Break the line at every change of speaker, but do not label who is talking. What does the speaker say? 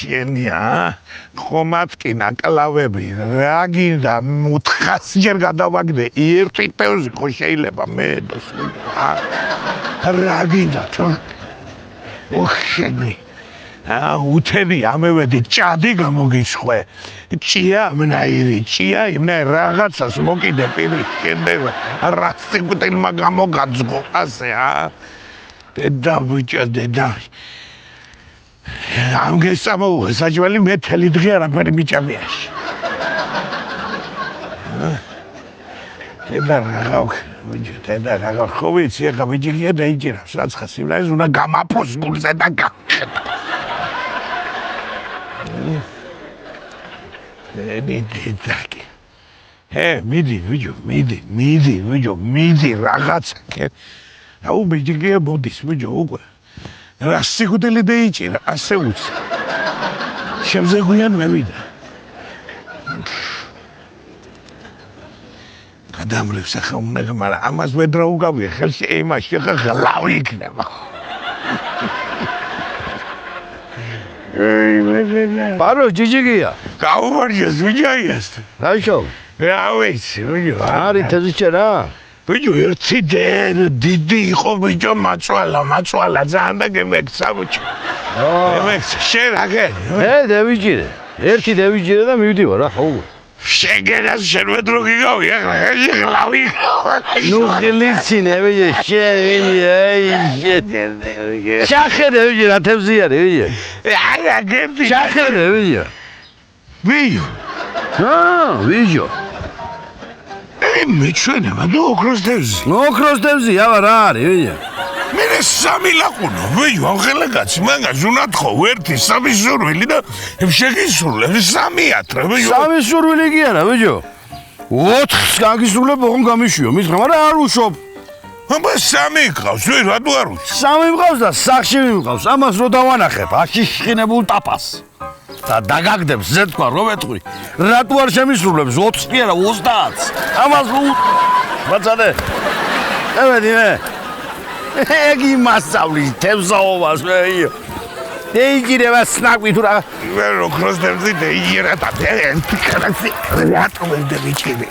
შენია, ხომატკინა კლავები, რა გინდა 400-ჯერ გადავაგდე, ერთი პევზი ხო შეიძლება მე რა გინდა თუ ოხენი უთენი ამევედი ჭადი გამოგიცხვე ჭია იმნა რაღაცას მოკიდე პირი შენდება რა სიკვდილმა გამოგაძღო ასე დედა ბიჭო დედა ამ გესამოუღე საჭმელი მე თელი დღე არაფერი მიჭამიაში დედა რაღაც ბიჭო დედა რაღაც ხო ვიცი ახლა ბიჭია დაიჭირავს რაცხას იმლაის უნდა გამაფოს გულზე და გახედა მიდი ბიჭო რაღაცა აუ ბიჭია მოდის ბიჭო უკვე რა სიკვდილი დაიჭირა ასე უცი შემზე გვიან მევიდა გადამრევს ახლა უნდა მაგრამ ამას ვედრა უგავია ხელში იმაში ხა ღლავი იქნება
პარო ჯიჯიგია
გაუმარჯოს ბიჭოიას
რა შოვ
რა ვიცი ბიჭო
არის თეზიჩე რა
ბიჭო ერთი დიდი იყო ბიჭო მაწვალა ძალიან და გემექცა ბიჭო გემექცა შენ აგე
დევიჭირე ერთი დევიჭირე და მივდივარ რა ხო
შეგენას შენ ვედრო გიგავი ახლა ღლავი
ნუ ხილიცინე ბიჭო შენ შახედე ბიჭო რა თევზი არის ბიჭო
არა გემდი
შახედე ბიჭო ბიჭო
მე ჩვენება და ოქროს
დევზი აბა რა არის ბიჭო
მე სამი ლაყუნო ბიჭო ახლა კაცი მაგას უნდა თქო ერთი სამი სურვილი და შეგისრულებ 3 ბიჭო
სამი სურვილი კი არა ბიჭო 4-ს გაგისრულებ ოღონ გამიშვიო მითხრა მაგრამ არ უშობ
აბა 3 ყავს ვე რატო არ უჩ
3 მყავს და სახში მიყავს ამას რო დავანახებ აშიშხინებულ ტაფას და დაგაგდებს ზე თქვა რო ვეთქვი რატო არ შემისრულებს 4-ს კი არა 30-ს ამას ბაცადე ევედი მე ეგი მასწავლის თევზაობას მე ეიგირება სნაკვი თუ რა
მე ოქროს დევზი დაიჯერა და ერთი კაცი რატომ ვერ დავიჭირე